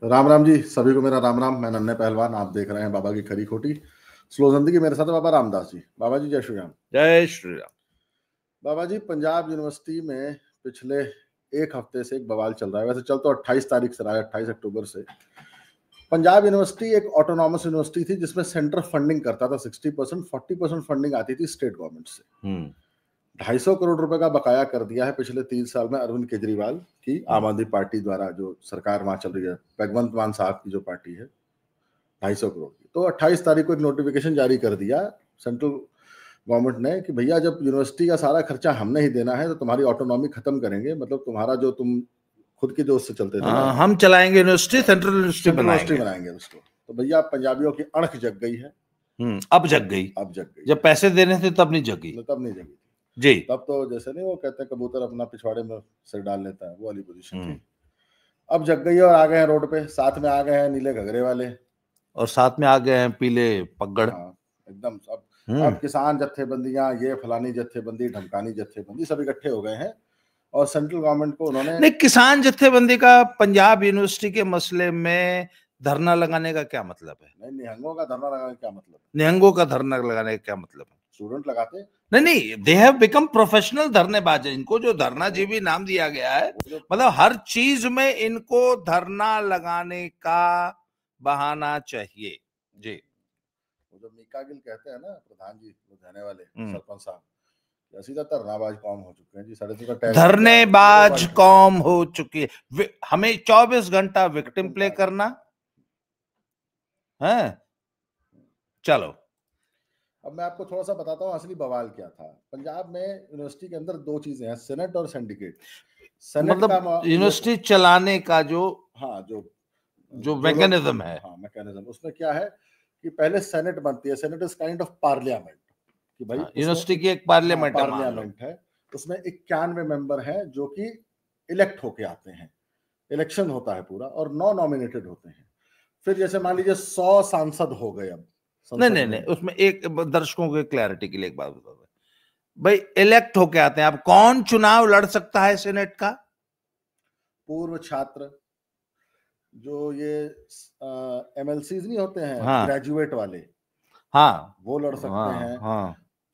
राम राम जी, सभी को मेरा राम राम। मैं नन्हे पहलवान, आप देख रहे हैं बाबा की खरी खोटी स्लो जिंदगी। मेरे साथ है बाबा रामदास जी। बाबा जी जय श्री राम। जय श्री राम। बाबा जी, पंजाब यूनिवर्सिटी में पिछले एक हफ्ते से एक बवाल चल रहा है। वैसे चल तो 28 तारीख से रहा है, 28 अक्टूबर से। पंजाब यूनिवर्सिटी एक ऑटोनॉमस यूनिवर्सिटी थी जिसमें सेंटर फंडिंग करता था 60%, 40% फंडिंग आती थी स्टेट गवर्नमेंट से। 250 करोड़ रुपए का बकाया कर दिया है पिछले 3 साल में अरविंद केजरीवाल की आम आदमी पार्टी द्वारा, जो सरकार वहां चल रही है, भगवंत मान साहब की जो पार्टी है, 250 करोड़ की। तो 28 तारीख को एक नोटिफिकेशन जारी कर दिया सेंट्रल गवर्नमेंट ने कि भैया जब यूनिवर्सिटी का सारा खर्चा हमने ही देना है तो तुम्हारी ऑटोनॉमी खत्म करेंगे। मतलब तुम्हारा जो तुम खुद के दोस्त से चलते थे ना, हम चलाएंगे यूनिवर्सिटी, सेंट्रल यूनिवर्सिटी बनाएंगे उसको। तो भैया पंजाबियों की अणख जग गई है। अब जग गई। जब पैसे देने थे तब नहीं जगी। तब नहीं जगी जी। तब तो जैसे नहीं वो कहते हैं कबूतर अपना पिछवाड़े में सिर डाल लेता है, वो वाली पोजीशन थी। अब जग गई और आ गए हैं रोड पे। साथ में आ गए हैं नीले घगरे वाले और साथ में आ गए हैं पीले पगड़। हाँ, एकदम। अब किसान जत्थेबंदियां, ये फलानी जत्थेबंदी, ढमकानी जत्थेबंदी, सब इकट्ठे हो गए हैं और सेंट्रल गवर्नमेंट को उन्होंने। नहीं, किसान जत्थेबंदी का पंजाब यूनिवर्सिटी के मसले में धरना लगाने का क्या मतलब है? नहीं, निहंगों का धरना लगाने का क्या मतलब है? निहंगों का धरना लगाने का क्या मतलब है? स्टूडेंट लगाते नहीं, दे हैव बिकम प्रोफेशनल धरनेबाज। इनको जो धरना जीवी नाम दिया गया है, मतलब हर चीज में इनको धरना लगाने का बहाना चाहिए। जी। वो जो मीका गिल कहते हैं ना, प्रधान जी लुधियाने वाले सरपंच साहब, सीधा धरनाबाज कौम हो चुके हैं जी। धरनेबाज कौम हो चुकी है। हमें 24 घंटा विक्टिम प्ले करना है। चलो अब मैं आपको थोड़ा सा बताता हूँ असली बवाल क्या था। पंजाब में यूनिवर्सिटी के अंदर दो चीजें हैं, सेनेट और सिंडिकेट। मतलब यूनिवर्सिटी चलाने का जो मैकेनिज्म है, मैकेनिज्म, उसमें क्या है कि पहले सेनेट बनती है। Senate is kind of parliament कि भाई यूनिवर्सिटी की एक पार्लियामेंट है। उसमें 91 मेंबर हैं जो कि इलेक्ट होके आते हैं। इलेक्शन होता है पूरा और 9 नॉमिनेटेड होते हैं। फिर जैसे मान लीजिए 100 सांसद हो गए। अब नहीं, उसमें एक दर्शकों के क्लैरिटी के लिए एक बात बता भाई, इलेक्ट होके आते हैं। अब कौन चुनाव लड़ सकता है सेनेट का? पूर्व छात्र, जो ये MLCs नहीं होते हैं, ग्रेजुएट वाले, वो लड़ सकते हैं।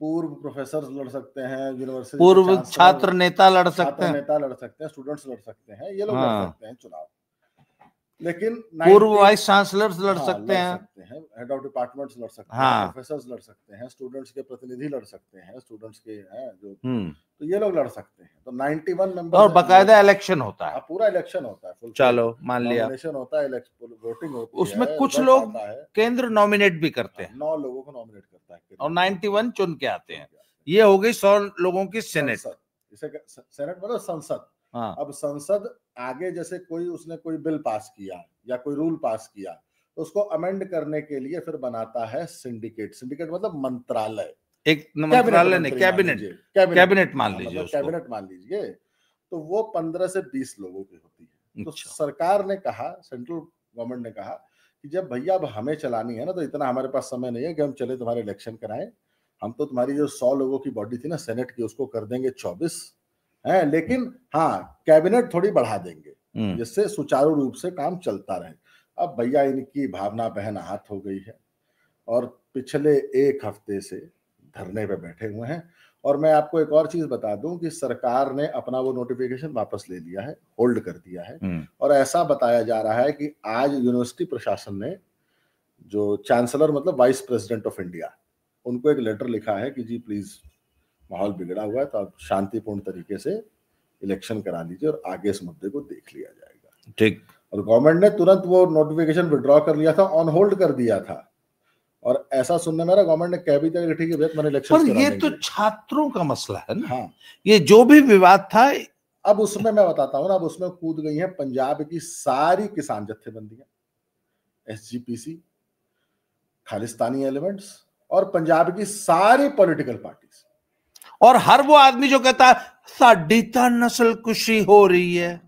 पूर्व प्रोफेसर लड़ सकते हैं, यूनिवर्सिटी पूर्व छात्र नेता लड़ सकते हैं, स्टूडेंट्स लड़ सकते हैं, ये लोग लड़ सकते हैं चुनाव। लेकिन पूर्व वाइस चांसलर्स लड़ सकते हैं, हेड ऑफ डिपार्टमेंट्स लड़ सकते हैं, प्रोफेसर्स लड़ सकते हैं, स्टूडेंट्स के प्रतिनिधि लड़ सकते हैं, स्टूडेंट्स के हैं जो, तो ये लोग लड़ सकते हैं। तो 91 मेंबर्स और बाकायदा इलेक्शन होता है, पूरा इलेक्शन होता है। चलो मान लिया, नॉमिनेशन होता है, वोटिंग होती है, उसमें कुछ लोग केंद्र नॉमिनेट भी करते हैं, 9 लोगों को नॉमिनेट करता है और 91 चुन के आते हैं। ये हो गई 100 लोगों की सेनेट। सेनेट मतलब संसद। अब संसद आगे जैसे उसने कोई बिल पास किया या कोई रूल पास किया, तो उसको अमेंड करने के लिए फिर बनाता है सिंडिकेट। सिंडिकेट मतलब मंत्रालय, एक मंत्रालय नहीं, कैबिनेट मान लीजिए, कैबिनेट मान लीजिए। तो वो 15 से 20 लोगों की होती है। तो सरकार ने कहा, सेंट्रल गवर्नमेंट ने कहा कि जब भैया अब हमें चलानी है ना, तो इतना हमारे पास समय नहीं है कि हम चले तुम्हारे इलेक्शन कराएं। हम तो तुम्हारी जो 100 लोगों की बॉडी थी ना सेनेट की, उसको कर देंगे 24 है, लेकिन हाँ कैबिनेट थोड़ी बढ़ा देंगे जिससे सुचारू रूप से काम चलता रहे। अब भैया इनकी भावना बहन आहत हो गई है और पिछले एक हफ्ते से धरने पे बैठे हुए हैं। और मैं आपको एक और चीज बता दूं कि सरकार ने अपना वो नोटिफिकेशन वापस ले लिया है, होल्ड कर दिया है। और ऐसा बताया जा रहा है कि आज यूनिवर्सिटी प्रशासन ने, जो चांसलर मतलब वाइस प्रेसिडेंट ऑफ इंडिया, उनको एक लेटर लिखा है कि जी प्लीज माहौल बिगड़ा हुआ है, तो आप शांतिपूर्ण तरीके से इलेक्शन करा लीजिए और आगे इस मुद्दे को देख लिया जाएगा। ठीक। और गवर्नमेंट ने तुरंत वो नोटिफिकेशन विड्रॉ कर लिया था, ऑन होल्ड कर दिया था। और ऐसा सुनने में गवर्नमेंट ने कह भी दिया कि ठीक है मैंने इलेक्शन पर ये तो छात्रों का मसला है ना। हाँ, ये जो भी विवाद था, अब उसमें मैं बताता हूँ ना, अब उसमें कूद गई है पंजाब की सारी किसान जत्थेबंदियां, SGPC, खालिस्तानी एलिमेंट्स और पंजाब की सारी पॉलिटिकल पार्टीज, और हर वो आदमी जो कहता है साडी तां नस्ल कुशी हो रही है,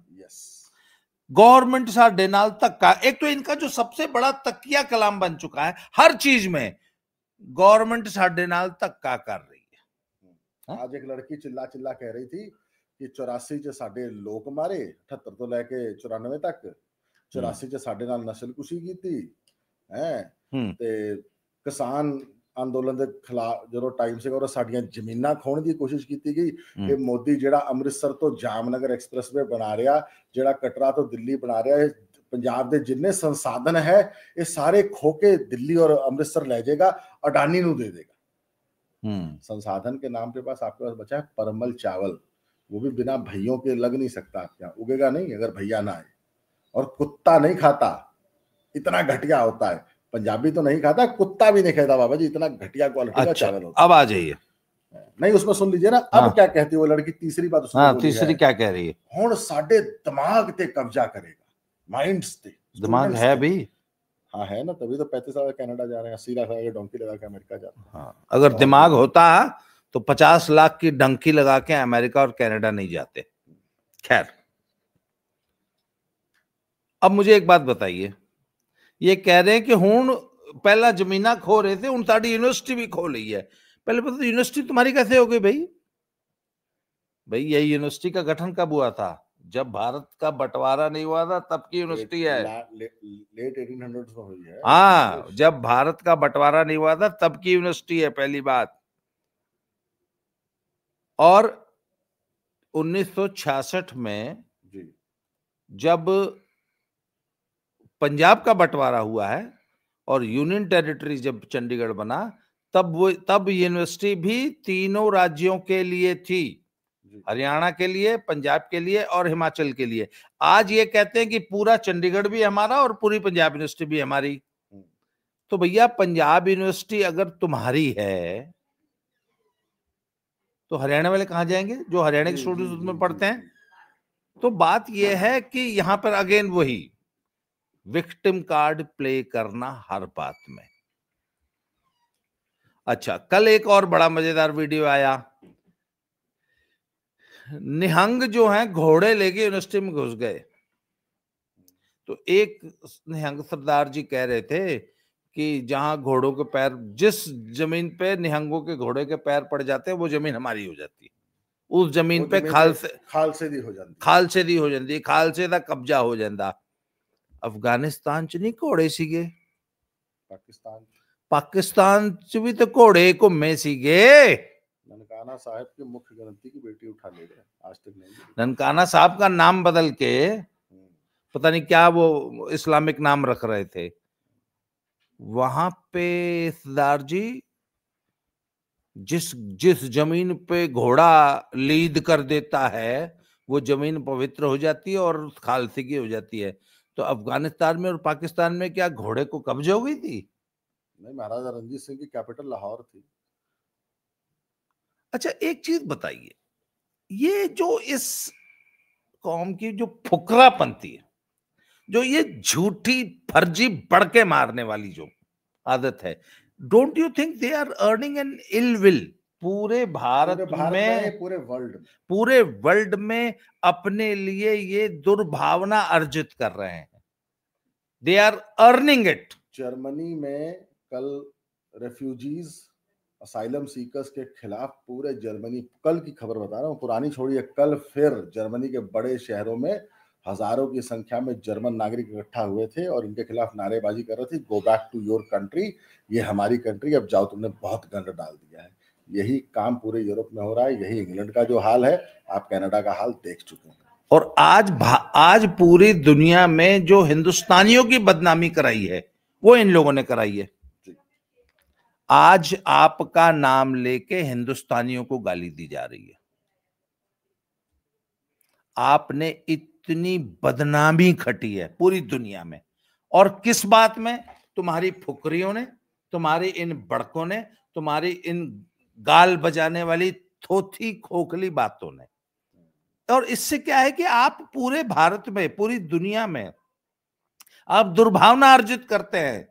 गवर्नमेंट साडे नाल धक्का। एक तो इनका जो सबसे बड़ा तकिया कलाम बन चुका है हर चीज में, गवर्नमेंट साडे नाल धक्का कर रही है। आज एक लड़की चिल्ला चिल्ला कह रही थी कि 84 च साडे लोक मारे, 78 तो लेके 94 तक, 84 च साडे नाल नस्लकुशी की है ते किसान अंदोलन के खिलाफ जो टाइम से और साडियां जमीनां खोण की कोशिश की गई। ये मोदी जिहड़ा अमृतसर तो जामनगर एक्सप्रेसवे बना रहा, जिहड़ा कटरा तो दिल्ली बना रहा है, पंजाब के जिन्ने संसाधन है ये सारे खो के दिल्ली और अमृतसर ले जाएगा, अडानी नू दे देगा। संसाधन के नाम पे पास आपके पास बचा है परमल चावल, वो भी बिना भैयों के लग नहीं सकता, आपके यहाँ उगेगा नहीं अगर भैया ना आए। और कुत्ता नहीं खाता, इतना घटिया होता है। पंजाबी तो नहीं खाता, कुत्ता भी नहीं खाता बाबा जी, इतना घटिया क्वालिटी का चावल होता है। अब आ जाइए, नहीं उसमें सुन लीजिए ना। अब क्या कहती है वो लड़की, तीसरी बात उसने बोली तीसरी क्या कह रही है? हुण साडे दिमाग ते कब्जा करेगा, माइंड्स ते। दिमाग है भी, हाँ है ना, तभी तो 35 साल कनाडा जा रहे हैं, 80 लाख के डोंकी लगा के अमेरिका जा रहे हैं। हाँ, अगर दिमाग होता तो 50 लाख की डंकी लगा के अमेरिका और कनाडा नहीं जाते। खैर, अब मुझे एक बात बताइए, ये कह रहे हैं कि हुण पहला जमीना खो रहे थे, हुण साडी यूनिवर्सिटी भी खो ली है। पहले पता यूनिवर्सिटी तुम्हारी कैसे हो गई भाई? भाई यही यूनिवर्सिटी का गठन कब हुआ था? जब भारत का बंटवारा नहीं हुआ था तब की यूनिवर्सिटी है। लेट 1800s में हुई है। हाँ, जब भारत का बंटवारा नहीं हुआ था तब की यूनिवर्सिटी है, पहली बात। और 1966 में जब पंजाब का बंटवारा हुआ है और यूनियन टेरिटरी जब चंडीगढ़ बना, तब यूनिवर्सिटी भी तीनों राज्यों के लिए थी, हरियाणा के लिए, पंजाब के लिए और हिमाचल के लिए। आज ये कहते हैं कि पूरा चंडीगढ़ भी हमारा और पूरी पंजाब यूनिवर्सिटी भी हमारी। तो भैया पंजाब यूनिवर्सिटी अगर तुम्हारी है तो हरियाणा वाले कहां जाएंगे जो हरियाणा के स्टूडेंट्स उसमें पढ़ते हैं? तो बात यह है कि यहां पर अगेन वही विक्टिम कार्ड प्ले करना हर बात में। अच्छा, कल एक और बड़ा मजेदार वीडियो आया, निहंग जो हैं घोड़े लेके यूनिवर्सिटी में घुस गए। तो एक निहंग सरदार जी कह रहे थे कि जहां घोड़ों के पैर, जिस जमीन पे निहंगों के घोड़े के पैर पड़ जाते हैं वो जमीन हमारी हो जाती है, उस जमीन पे खालसे दी हो जाती, खालसे दा कब्जा हो जाता। अफगानिस्तान च नहीं घोड़े सीगे, पाकिस्तान च भी तो घोड़े घूमे सीगे। ननकाना साहब के मुख्य ग्रंथी की बेटी उठा ले गए, आज तक नहीं। ननकाना साहब का नाम बदल के पता नहीं क्या वो इस्लामिक नाम रख रहे थे। वहां पे सरदार जी जिस जमीन पे घोड़ा लीद कर देता है वो जमीन पवित्र हो जाती है और खालसे की हो जाती है। तो अफगानिस्तान में और पाकिस्तान में क्या घोड़े को कब्जा हो गई थी? नहीं, महाराजा रणजीत सिंह की कैपिटल लाहौर थी। अच्छा, एक चीज बताइए, ये जो इस कौम की जो फुकरापंथी है, जो ये झूठी फर्जी बढ़के मारने वाली जो आदत है, don't you think they are earning an ill will पूरे भारत में, पूरे वर्ल्ड में अपने लिए ये दुर्भावना अर्जित कर रहे हैं? They are earning it. Germany में कल रेफ्यूजीज असाइलम सीकर्स के खिलाफ पूरे जर्मनी, कल की खबर बता रहा हूँ, पुरानी छोड़िए, कल फिर जर्मनी के बड़े शहरों में हजारों की संख्या में जर्मन नागरिक इकट्ठा हुए थे और इनके खिलाफ नारेबाजी कर रहे थे, go back to your country, ये हमारी कंट्री, अब जाओ, तुमने बहुत गंद डाल दिया है। यही काम पूरे यूरोप में हो रहा है, यही इंग्लैंड का जो हाल है, आप कनाडा का हाल देख चुके हैं। और आज पूरी दुनिया में जो हिंदुस्तानियों की बदनामी कराई है वो इन लोगों ने कराई है। आज आपका नाम लेके हिंदुस्तानियों को गाली दी जा रही है। आपने इतनी बदनामी खटी है पूरी दुनिया में, और किस बात में? तुम्हारी फुकरियों ने, तुम्हारी इन बड़कों ने, तुम्हारी इन गाल बजाने वाली थोथी खोखली बातों ने। और इससे क्या है कि आप पूरे भारत में, पूरी दुनिया में आप दुर्भावना अर्जित करते हैं।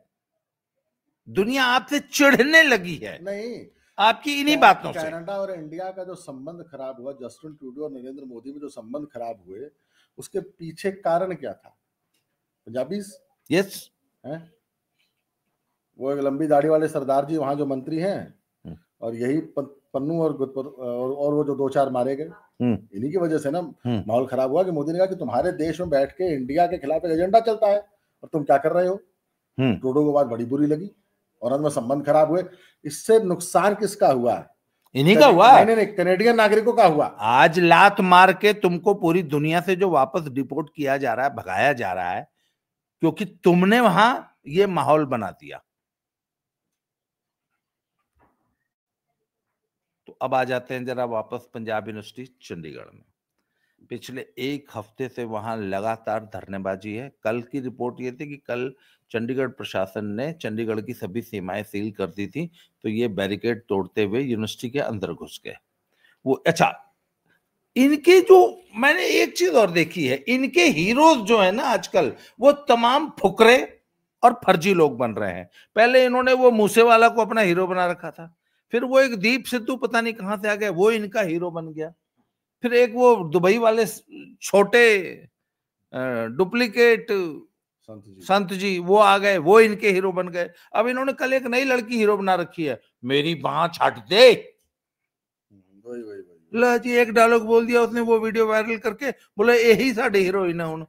दुनिया आपसे चिढ़ने लगी है नहीं आपकी इन्हीं बातों से। कनाडा और इंडिया का जो संबंध खराब हुआ, जस्टिन ट्रूडो और नरेंद्र मोदी में जो संबंध खराब हुए, उसके पीछे कारण क्या था? पंजाबीज। यस, हैं वो एक लंबी दाढ़ी वाले सरदार जी वहां जो मंत्री हैं, और यही पन्नू और और वो जो 2-4 मारे गए, इन्हीं की वजह से ना माहौल खराब हुआ कि मोदी ने कहा कि तुम्हारे देश में बैठ के इंडिया के खिलाफ एक एजेंडा चलता है और तुम क्या कर रहे हो। ट्रूडो को बात बड़ी बुरी लगी और अंत में संबंध खराब हुए। इससे नुकसान किसका हुआ? इन्हीं का हुआ। नहीं, कनेडियन नागरिकों का हुआ। आज लात मार के तुमको पूरी दुनिया से जो वापस डिपोर्ट किया जा रहा है, भगाया जा रहा है, क्योंकि तुमने वहां ये माहौल बना दिया। तो अब आ जाते हैं जरा वापस पंजाब यूनिवर्सिटी चंडीगढ़ में। पिछले एक हफ्ते से वहां लगातार धरनेबाजी है। कल की रिपोर्ट ये थी कि कल चंडीगढ़ प्रशासन ने चंडीगढ़ की सभी सीमाएं सील कर दी थी, तो ये बैरिकेड तोड़ते हुए यूनिवर्सिटी के अंदर घुस गए। वो अच्छा, इनके जो मैंने एक चीज और देखी है, इनके हीरोज जो है ना आजकल, वो तमाम फुकरे और फर्जी लोग बन रहे हैं। पहले इन्होंने वो मूसेवाला को अपना हीरो बना रखा था, फिर वो एक दीप सिद्धू पता नहीं कहां से आ गया, वो इनका हीरो बन गया। फिर एक वो दुबई वाले छोटे डुप्लीकेट संत जी वो आ गए, वो इनके हीरो बन गए। अब इन्होंने कल एक नई लड़की हीरो बना रखी है, मेरी बांह छाट दे। ला जी, एक डायलॉग बोल दिया उसने, वो वीडियो वायरल करके बोला यही साढ़े हीरोइन है।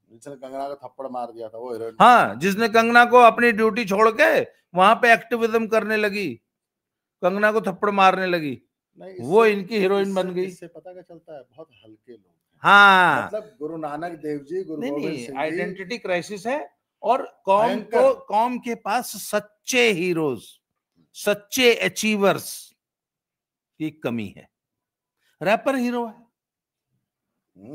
जिसने कंगना को थप्पड़ मार दिया था वो हीरोइन। हाँ, जिसने कंगना को अपनी ड्यूटी छोड़ के वहां पे एक्टिविज्म करने लगी, कंगना को थप्पड़ मारने लगी, वो इनकी हीरोइन बन गई। इससे पता क्या चलता है, बहुत हल्के लोग। हाँ, मतलब गुरु नानक देव जी, गुरु गोविंद सिंह जी, आइडेंटिटी क्राइसिस है। और कौम के पास सच्चे हीरोज, सच्चे अचीवर्स की कमी है। रैपर हीरो है,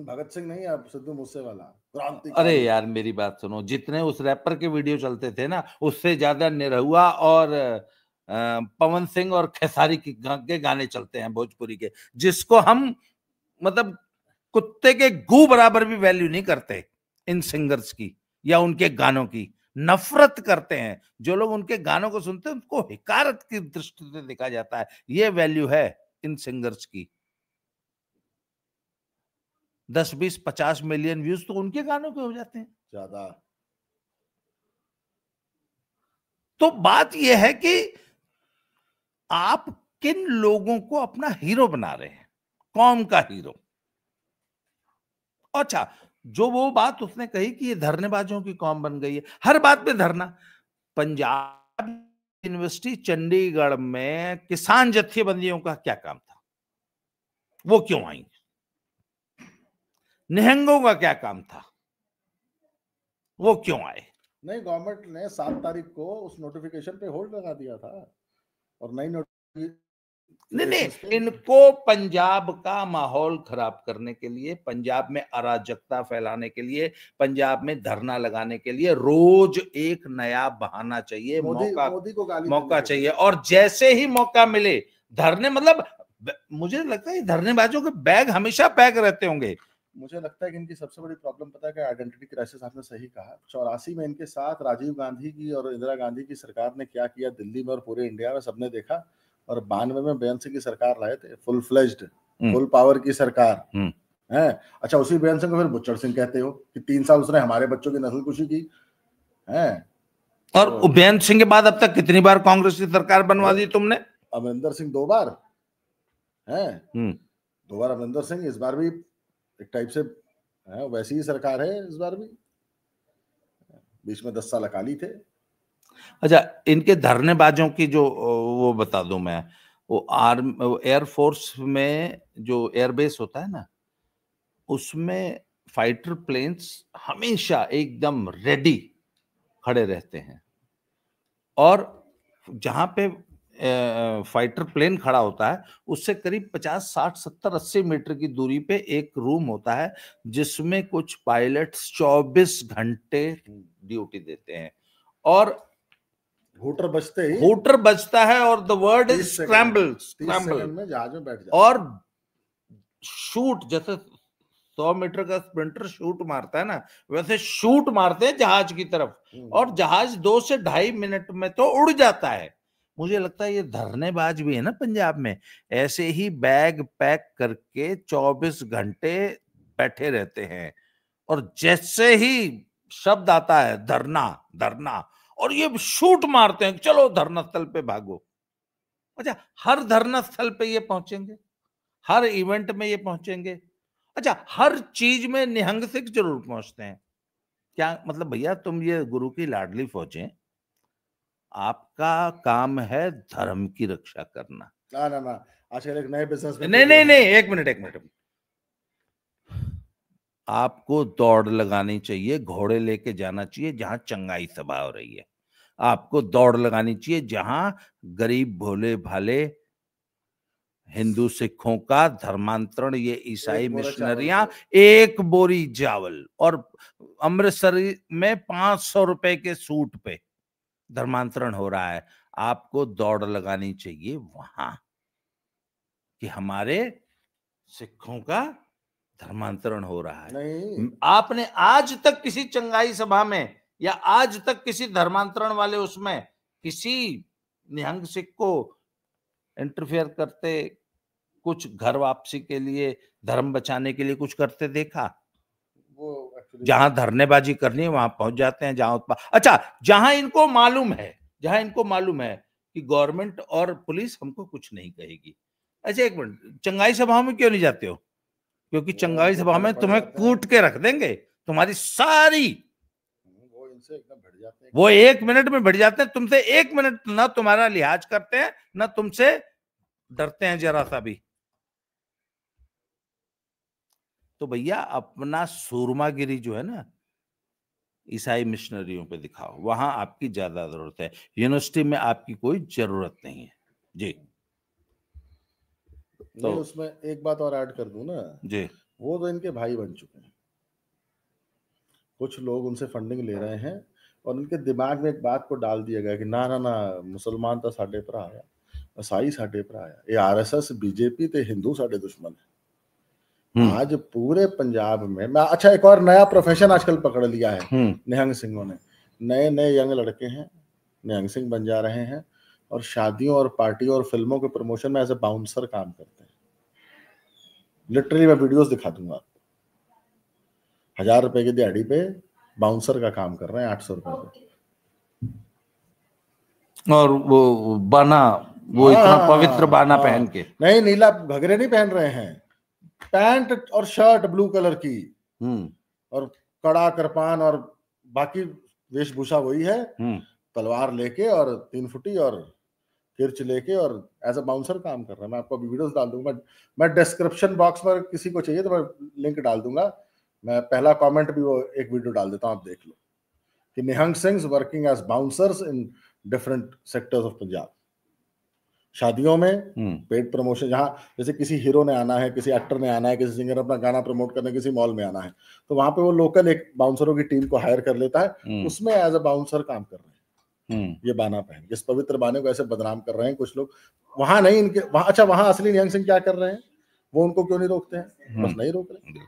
भगत सिंह नहीं, अब सिद्धू मूसेवाला क्रांति। अरे यार मेरी बात सुनो, जितने उस रैपर के वीडियो चलते थे ना, उससे ज्यादा निरहुआ और पवन सिंह और खेसारी के गाने चलते हैं भोजपुरी के, जिसको हम मतलब कुत्ते के गू बराबर भी वैल्यू नहीं करते इन सिंगर्स की या उनके गानों की। नफरत करते हैं जो लोग उनके गानों को सुनते हैं, उनको हिकारत की दृष्टि से देखा जाता है। ये वैल्यू है इन सिंगर्स की। 10, 20, 50 मिलियन व्यूज तो उनके गानों के हो जाते हैं ज्यादा। तो बात यह है कि आप किन लोगों को अपना हीरो बना रहे हैं, कौम का हीरो। अच्छा, जो वो बात उसने कही कि ये धरनेबाजों की कौम बन गई है, हर बात पे धरना। पंजाब यूनिवर्सिटी चंडीगढ़ में किसान जत्थेबंदियों का क्या काम था, वो क्यों आई? निहंगों का क्या काम था, वो क्यों आए? नहीं, गवर्नमेंट ने 7 तारीख को उस नोटिफिकेशन पे होल्ड लगा दिया था और नई नहीं, इनको पंजाब का माहौल खराब करने के लिए, पंजाब में अराजकता फैलाने के लिए, पंजाब में धरना लगाने के लिए रोज एक नया बहाना चाहिए, मोदी को गाली मौका चाहिए। और जैसे ही मौका मिले धरने, मतलब मुझे लगता है धरनेबाजों के बैग हमेशा पैक रहते होंगे। मुझे लगता है कि इनकी सबसे बड़ी प्रॉब्लम पता है क्या, आइडेंटिटी क्राइसिस। आपने सही कहा। 84 में इनके साथ राजीव गांधी की और इंदिरा गांधी की सरकार ने क्या किया दिल्ली में और पूरे इंडिया में, सबने देखा। और 92 में बेअंत सिंह की सरकार लाए थे, फुल फ्लेज्ड, फुल पावर की सरकार है। अच्छा, उसी बेअंत सिंह को फिर बुच्चड़ सिंह कहते हो कि 3 साल उसने हमारे बच्चों की नस्लकुशी की है। और तो बेअंत सिंह के बाद अब तक कितनी बार कांग्रेस की सरकार बनवा दी तुमने? अमरिंदर सिंह 2 बार है, 2 बार अमरिंदर सिंह, इस बार भी एक टाइप से है वैसी ही सरकार है इस बार भी। बीच में 10 साल अकाली थे। अच्छा, इनके धरनेबाजों की जो वो बता दूं मैं, वो एयरफोर्स में जो एयरबेस होता है ना, उसमें फाइटर प्लेन्स हमेशा एकदम रेडी खड़े रहते हैं। और जहां पे फाइटर प्लेन खड़ा होता है, उससे करीब 50, 60, 70, 80 मीटर की दूरी पे एक रूम होता है जिसमें कुछ पायलट्स 24 घंटे ड्यूटी देते हैं। और हूटर बजता है और द वर्ड इज स्क्रैम्बल, में जहाज में बैठ जाते। और शूट, जैसे 100 मीटर का स्प्रिंटर शूट मारता है ना, वैसे शूट मारते हैं जहाज की तरफ, और जहाज 2 से 2.5 मिनट में तो उड़ जाता है। मुझे लगता है ये धरनेबाज भी है ना पंजाब में, ऐसे ही बैग पैक करके 24 घंटे बैठे रहते हैं। और जैसे ही शब्द आता है धरना धरना, और ये शूट मारते हैं, चलो धरना स्थल पे भागो। अच्छा, हर धरना स्थल पे ये पहुंचेंगे, हर इवेंट में ये पहुंचेंगे, अच्छा हर चीज में निहंग सिख जरूर पहुंचते हैं। क्या मतलब भैया, तुम ये गुरु की लाडली फौजें, आपका काम है धर्म की रक्षा करना। ना ना ना, आजकल एक नए बिजनेस में नहीं नहीं नहीं, एक मिनट एक मिनट, आपको दौड़ लगानी चाहिए, घोड़े लेके जाना चाहिए जहां चंगाई सभा हो रही है, आपको दौड़ लगानी चाहिए जहां गरीब भोले भाले हिंदू सिखों का धर्मांतरण, ये ईसाई मिशनरियां, एक बोरी चावल और अमृतसर में 500 रुपए के सूट पे धर्मांतरण हो रहा है। आपको दौड़ लगानी चाहिए वहां कि हमारे सिखों का धर्मांतरण हो रहा है। नहीं, आपने आज तक किसी चंगाई सभा में या आज तक किसी धर्मांतरण वाले उसमें किसी निहंग सिख को इंटरफेयर करते, कुछ घर वापसी के लिए, धर्म बचाने के लिए कुछ करते देखा? वो जहां धरनेबाजी करनी है वहां पहुंच जाते हैं, जहां अच्छा, जहां इनको मालूम है कि गवर्नमेंट और पुलिस हमको कुछ नहीं कहेगी। अच्छा एक मिनट, चंगाई सभा में क्यों नहीं जाते हो? क्योंकि चंगाई सभा में तुम्हें कूट के रख देंगे, तुम्हारी सारी, वो इनसे एकदम भिड़ जाते हैं, वो 1 मिनट में भिड़ जाते हैं तुमसे। 1 मिनट ना तुम्हारा लिहाज करते हैं, ना तुमसे डरते हैं जरा सा भी। तो भैया अपना सूरमागिरी जो है ना ईसाई मिशनरियों पे दिखाओ, वहां आपकी ज्यादा जरूरत है, यूनिवर्सिटी में आपकी कोई जरूरत नहीं है जी। तो उसमें एक बात और ऐड कर दूं ना जी, वो तो इनके भाई बन चुके हैं, कुछ लोग उनसे फंडिंग ले रहे हैं और उनके दिमाग में एक बात को डाल दिया गया कि ना ना ना मुसलमान तो साडे भरा आया, ईसाई साडे भरा आया, ये आरएसएस बीजेपी ते हिंदू साडे दुश्मन है। आज पूरे पंजाब में मैं, अच्छा एक और नया प्रोफेशन आजकल पकड़ लिया है निहंग सिंहों ने, नए नए यंग लड़के हैं निहंग सिंह बन जा रहे हैं और शादियों और पार्टियों और फिल्मों के प्रमोशन में एज ए बाउंसर काम करते हैं। लिटरली मैं वीडियोस दिखा दूंगा आपको, 1000 रुपए की दिहाड़ी पे बाउंसर का काम कर रहे हैं, 800 रुपए पे। और वो बाना, वो इतना पवित्र बाना पहन के, नहीं नीला घघरे नहीं पहन रहे हैं, पैंट और शर्ट ब्लू कलर की और कड़ा कृपान और बाकी वेशभूषा वही है, तलवार लेके और 3 फुटी और किर्च लेके और एज अ बाउंसर काम कर रहा है। मैं आपको अभी वीडियोस डाल दूंगा, मैं डिस्क्रिप्शन बॉक्स में किसी को चाहिए तो मैं लिंक डाल दूंगा, मैं पहला कमेंट भी वो एक वीडियो डाल देता हूं, आप देख लो कि Nihang Singh working as bouncers in different sectors of Punjab. शादियों में पेड प्रमोशन, जहाँ जैसे किसी हीरो ने आना है, किसी एक्टर ने आना है, किसी सिंगर अपना गाना प्रमोट करने किसी मॉल में आना है, तो वहां पे वो लोकल एक बाउंसरों की टीम को हायर कर लेता है, उसमें एज अ बाउंसर काम कर रहे हैं। ये बाना पहन, जिस पवित्र बाने को ऐसे बदनाम कर रहे हैं कुछ लोग, वहां नहीं इनके वहां, अच्छा वहां असली निहंग सिंह क्या कर रहे हैं, वो उनको क्यों नहीं रोकते हैं? बस नहीं रोक रहे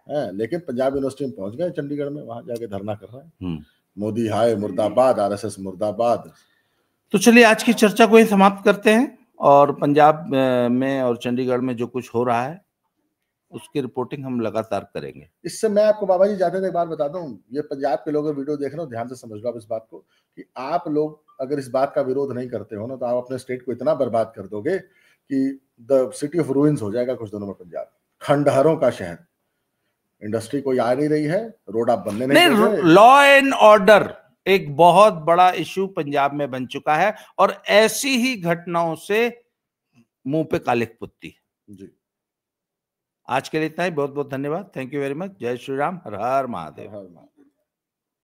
हैं, लेकिन पंजाब यूनिवर्सिटी में पहुंच गए, चंडीगढ़ में, वहां जाके धरना कर रहे हैं, मोदी हाय मुर्दाबाद, आरएसएस मुर्दाबाद। तो चलिए आज की चर्चा को ही समाप्त करते हैं, और पंजाब में और चंडीगढ़ में जो कुछ हो रहा है उसकी रिपोर्टिंग हम लगातार करेंगे। इससे मैं आपको बाबा जी जाते थे एक बात बताता हूँ, ये पंजाब के लोग वीडियो देख रहे हो, ध्यान से समझ लो आप इस बात को कि आप लोग अगर इस बात का विरोध नहीं करते हो ना, तो आप अपने स्टेट को इतना बर्बाद कर दोगे कि द सिटी ऑफ रूइंस हो जाएगा कुछ दिनों में पंजाब, खंडहरों का शहर। इंडस्ट्री कोई आ नहीं रही है, रोड आप बनने नहीं दे रहे। लॉ एंड ऑर्डर एक बहुत बड़ा इश्यू पंजाब में बन चुका है, और ऐसी ही घटनाओं से मुंह पे कालिक पुत्ती जी। आज के लिए इतना ही, बहुत बहुत धन्यवाद, थैंक यू वेरी मच, जय श्री राम, हर हर महादेव।